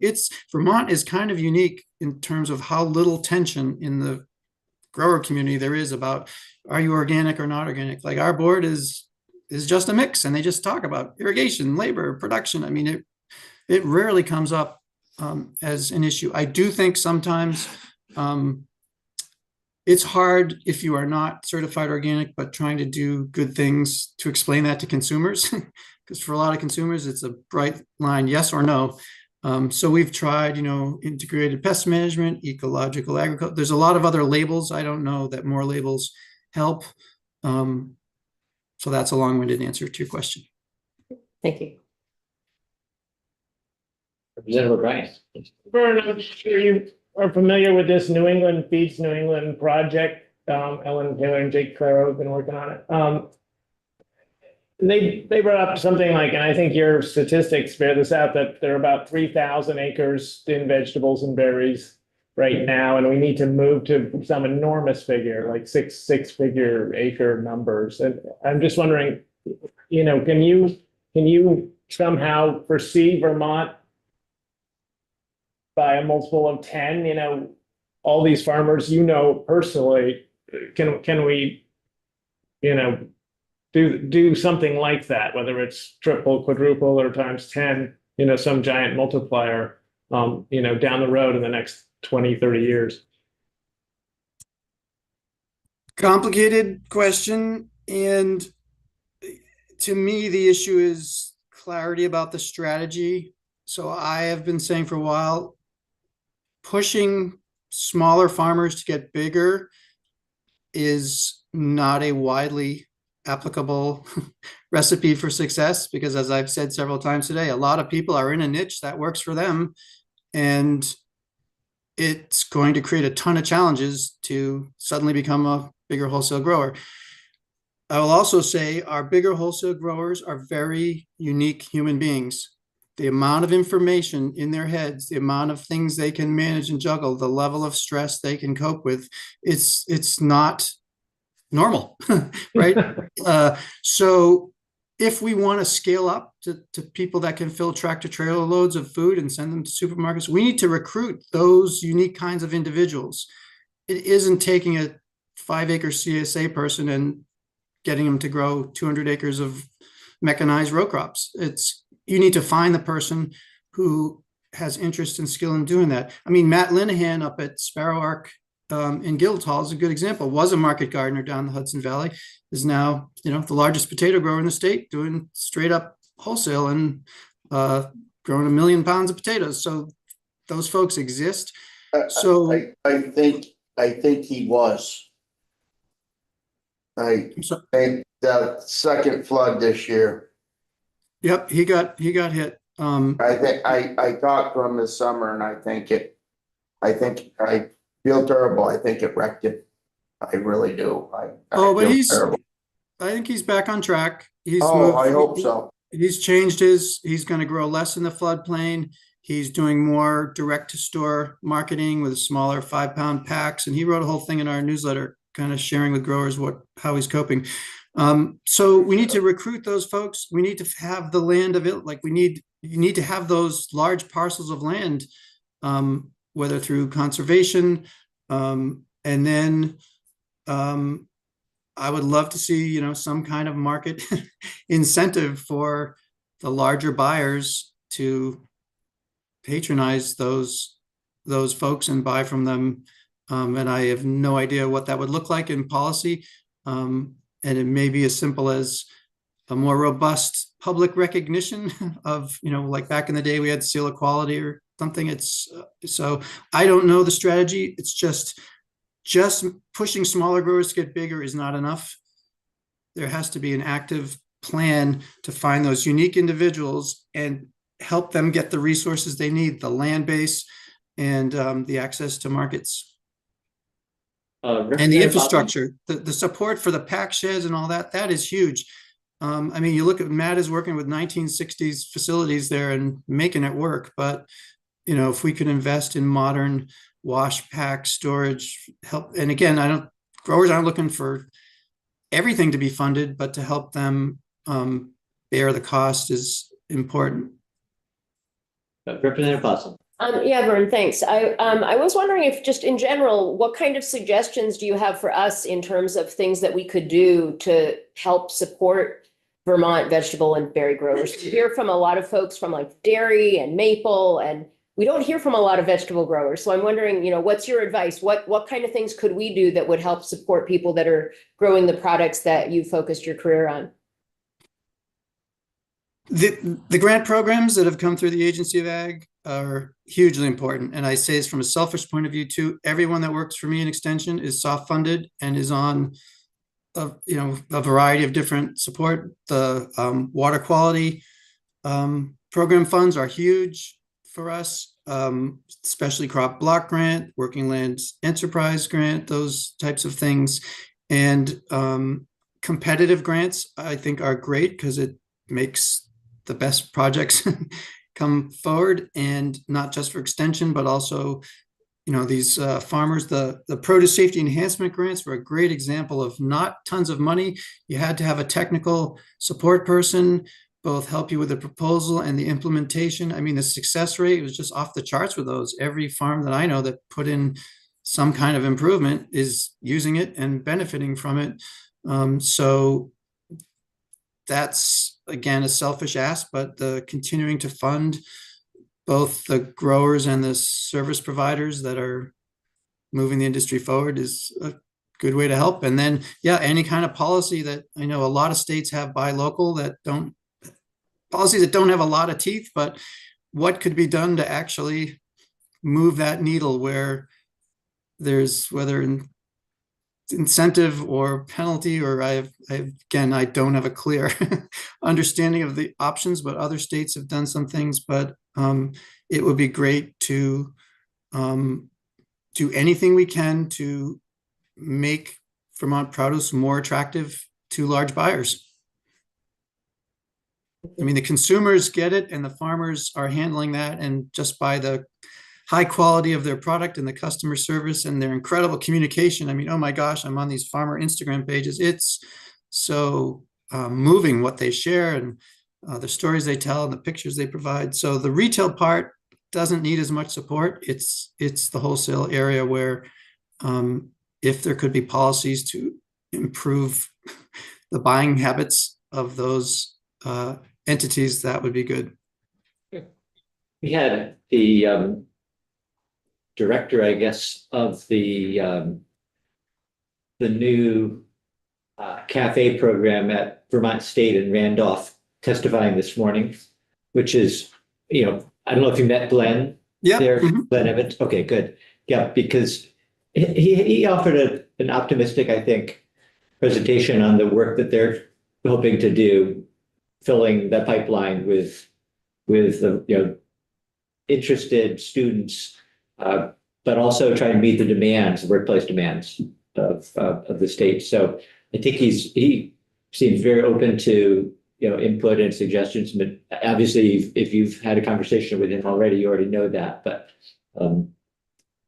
Vermont is kind of unique in terms of how little tension in the grower community there is about, are you organic or not organic? Like our board is just a mix, and they just talk about irrigation, labor, production. I mean, it rarely comes up as an issue. I do think sometimes it's hard if you are not certified organic, but trying to do good things to explain that to consumers, because for a lot of consumers, it's a bright line, yes or no. So we've tried, integrated pest management, ecological agriculture. There's a lot of other labels. I don't know that more labels help. So that's a long-winded answer to your question. Thank you. Representative O'Brien. Vern, I'm sure you are familiar with this New England Feeds New England project. Ellen Taylor and Jake Claro have been working on it. They brought up something like, and I think your statistics bear this out, that there are about 3,000 acres in vegetables and berries right now, and we need to move to some enormous figure, like six-figure acre numbers. And I'm just wondering, can you somehow foresee Vermont by a multiple of 10, all these farmers, personally, can we, do something like that, whether it's triple, quadruple, or times 10, some giant multiplier, down the road in the next 20, 30 years. Complicated question. And to me, the issue is clarity about the strategy. So I have been saying for a while, pushing smaller farmers to get bigger is not a widely applicable recipe for success, because as I've said several times today, a lot of people are in a niche that works for them, and it's going to create a ton of challenges to suddenly become a bigger wholesale grower. I will also say our bigger wholesale growers are very unique human beings. The amount of information in their heads, the amount of things they can manage and juggle, the level of stress they can cope with, it's not normal, right? So if we want to scale up to people that can fill tractor trailer loads of food and send them to supermarkets, we need to recruit those unique kinds of individuals. It isn't taking a 5-acre CSA person and getting them to grow 200 acres of mechanized row crops. You need to find the person who has interest and skill in doing that. I mean, Matt Linehan up at Sparrow Arc in Guildhall is a good example. Was a market gardener down the Hudson Valley, is now, the largest potato grower in the state, doing straight up wholesale and growing 1 million pounds of potatoes. So those folks exist. So I think he was. I think the second flood this year. Yep, he got hit. I think I talked to him this summer, and I feel terrible. I think it wrecked him. I really do. I think he's back on track. I hope so. He's changed he's going to grow less in the floodplain. He's doing more direct to store marketing with smaller 5-pound packs. And he wrote a whole thing in our newsletter, kind of sharing with growers how he's coping. So we need to recruit those folks. We need to have the land available. Like you need to have those large parcels of land, whether through conservation. And then I would love to see, some kind of market incentive for the larger buyers to patronize those folks and buy from them. And I have no idea what that would look like in policy. And it may be as simple as a more robust public recognition of, like back in the day we had seal of quality or something. So I don't know the strategy. It's just pushing smaller growers to get bigger is not enough. There has to be an active plan to find those unique individuals and help them get the resources they need, the land base and the access to markets. And the infrastructure, the support for the pack sheds and all that is huge. I mean, you look at Matt is working with 1960s facilities there and making it work. But, if we could invest in modern wash pack storage help. And again, growers aren't looking for everything to be funded, but to help them bear the cost is important. Representative Fossum. Yeah, Vern, thanks. I was wondering if just in general, what kind of suggestions do you have for us in terms of things that we could do to help support Vermont vegetable and berry growers? We hear from a lot of folks from like dairy and maple, and we don't hear from a lot of vegetable growers. So I'm wondering, what's your advice? What kind of things could we do that would help support people that are growing the products that you focused your career on? The grant programs that have come through the Agency of Ag are hugely important. And I say this from a selfish point of view too. Everyone that works for me in Extension is soft funded and is on a variety of different support. The water quality program funds are huge for us, especially crop block grant, working lands enterprise grant, those types of things. And competitive grants, I think, are great because it makes the best projects come forward, and not just for extension, but also, these farmers, the produce safety enhancement grants were a great example of not tons of money. You had to have a technical support person both help you with the proposal and the implementation. I mean, the success rate was just off the charts with those. Every farm that I know that put in some kind of improvement is using it and benefiting from it. So that's, again, a selfish ask, but the continuing to fund both the growers and the service providers that are moving the industry forward is a good way to help. And then, yeah, any kind of policy that I know a lot of states have buy local policies that don't have a lot of teeth, but what could be done to actually move that needle where there's, whether in incentive or penalty, or again, I don't have a clear understanding of the options, but other states have done some things. But it would be great to do anything we can to make Vermont produce more attractive to large buyers. I mean, the consumers get it and the farmers are handling that, and just by the high quality of their product and the customer service and their incredible communication. I mean, oh my gosh, I'm on these farmer Instagram pages. It's so moving what they share, and the stories they tell and the pictures they provide. So the retail part doesn't need as much support. It's the wholesale area where if there could be policies to improve the buying habits of those entities, that would be good. We had the director, I guess, of the new cafe program at Vermont State in Randolph testifying this morning, which is, I don't know if you met Glenn. Yeah. There, Mhm. Glenn Evans. Okay, good. Yeah, because he offered an optimistic, I think, presentation on the work that they're hoping to do, filling the pipeline with the interested students, but also trying to meet the demands, the workplace demands of the state. So I think he seems very open to input and suggestions. But obviously, if you've had a conversation with him already, you already know that. But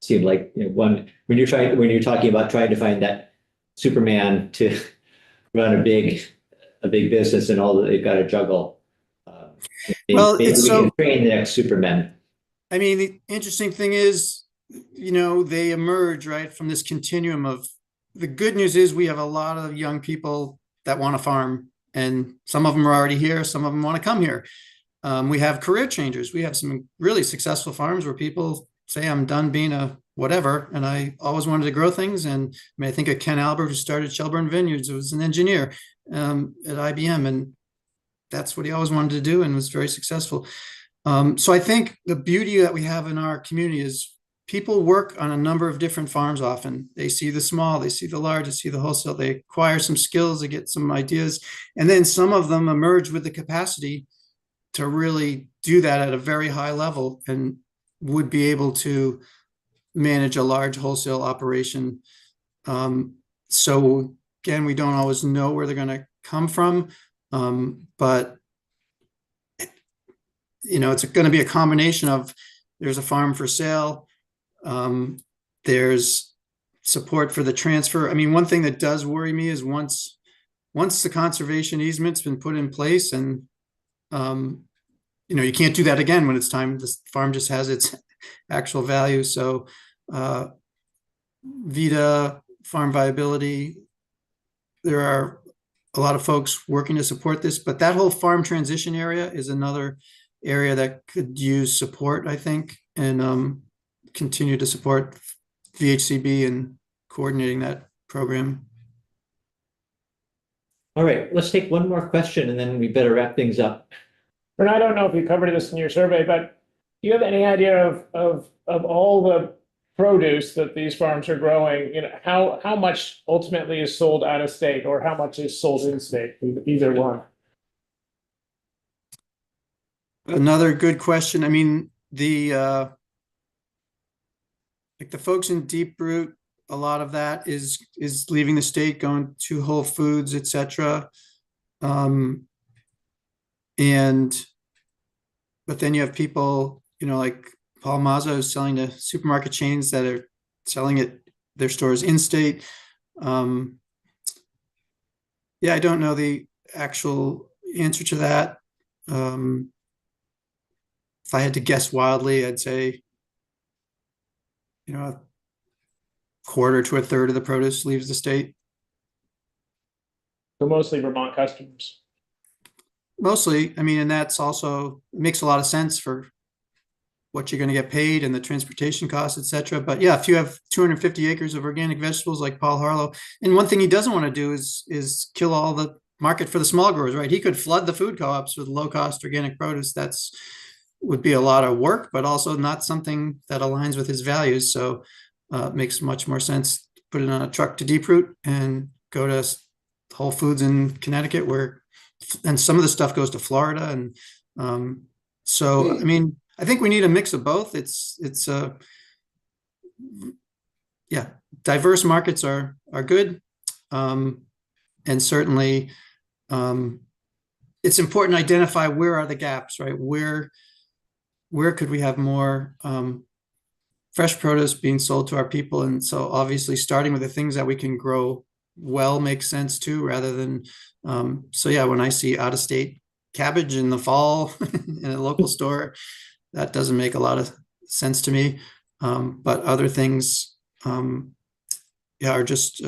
seemed like when you're talking about trying to find that Superman to run a big business and all that they've got to juggle. Well, maybe it's we so. can train the next Superman. I mean, the interesting thing is, they emerge right from this continuum of, the good news is we have a lot of young people that want to farm, and some of them are already here. Some of them want to come here. We have career changers. We have some really successful farms where people say, I'm done being a whatever, and I always wanted to grow things. And I mean, I think of Ken Albert, who started Shelburne Vineyards, who was an engineer at IBM, and that's what he always wanted to do and was very successful. So I think the beauty that we have in our community is people work on a number of different farms often. They see the small, they see the large, they see the wholesale, they acquire some skills, they get some ideas, and then some of them emerge with the capacity to really do that at a very high level and would be able to manage a large wholesale operation. So again, we don't always know where they're going to come from, but it's going to be a combination of, there's a farm for sale, there's support for the transfer. I mean, one thing that does worry me is once the conservation easement's been put in place, and you can't do that again when it's time. This farm just has its actual value. So VITA, farm viability, there are a lot of folks working to support this, but that whole farm transition area is another area that could use support, I think, and continue to support VHCB and coordinating that program. All right, let's take one more question and then we better wrap things up. And I don't know if you covered this in your survey, but do you have any idea of all the produce that these farms are growing? How much ultimately is sold out of state, or how much is sold in state? Either one. Another good question. I mean, the folks in Deep Root a lot of that is leaving the state, going to Whole Foods, et cetera. But then you have people, like Paul Mazzo is selling to supermarket chains that are selling it, their stores in state. Yeah, I don't know the actual answer to that. If I had to guess wildly, I'd say, a quarter to a third of the produce leaves the state. So mostly Vermont customers. Mostly, I mean, and that's also makes a lot of sense for what you're going to get paid and the transportation costs, et cetera. But yeah, if you have 250 acres of organic vegetables like Paul Harlow, and one thing he doesn't want to do is kill all the market for the small growers, right? He could flood the food co-ops with low cost organic produce. That's would be a lot of work, but also not something that aligns with his values. So it makes much more sense to put it on a truck to Deep Root and go to Whole Foods in Connecticut, and some of the stuff goes to Florida. And so, I mean, I think we need a mix of both. Yeah, diverse markets are good. And certainly it's important to identify where are the gaps, right? Where could we have more fresh produce being sold to our people? And so obviously starting with the things that we can grow well makes sense too, rather than, so yeah, when I see out of state cabbage in the fall in a local store, that doesn't make a lot of sense to me. But other things, yeah, are just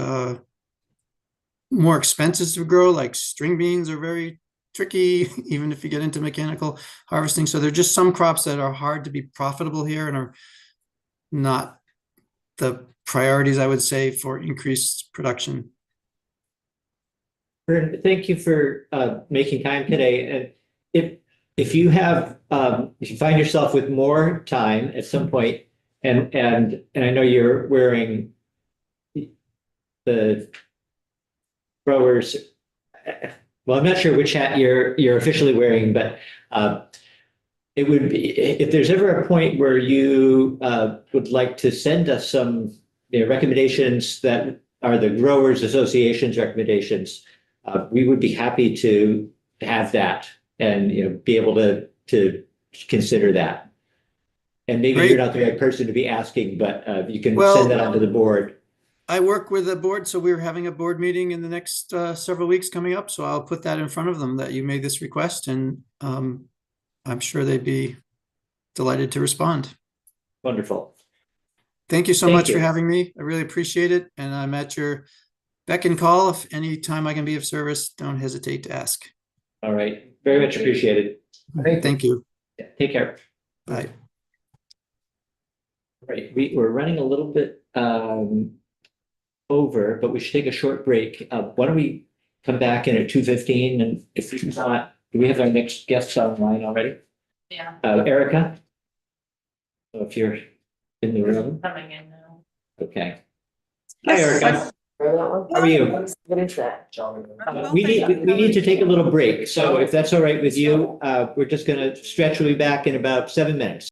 more expensive to grow, like string beans are very tricky, even if you get into mechanical harvesting. So there are just some crops that are hard to be profitable here and are not the priorities, I would say, for increased production. Thank you for making time today. And if you have, if you find yourself with more time at some point, and I know you're wearing the growers, well, I'm not sure which hat you're officially wearing, but it would be, if there's ever a point where you would like to send us some recommendations that are the Growers Association's recommendations, we would be happy to have that and be able to consider that. And maybe Great. you're not the right person to be asking, but you can Well, send that on to the board. I work with the board, so we're having a board meeting in the next several weeks coming up. So I'll put that in front of them that you made this request, and I'm sure they'd be delighted to respond. Wonderful. Thank you so Thank much you. for having me. I really appreciate it. And I'm at your beck and call. If any time I can be of service, don't hesitate to ask. All right. Very much appreciated. Thank you. Yeah, take care. Bye. Right. We're running a little bit over, but we should take a short break. Why don't we come back in at 2:15? And if not, do we have our next guests online already? Yeah, Erica? So if you're in the room, coming in now. okay. Hi, Erica. How are you? Get into that. We need to take a little break. So if that's all right with you, we're just going to stretch. We'll be back in about 7 minutes.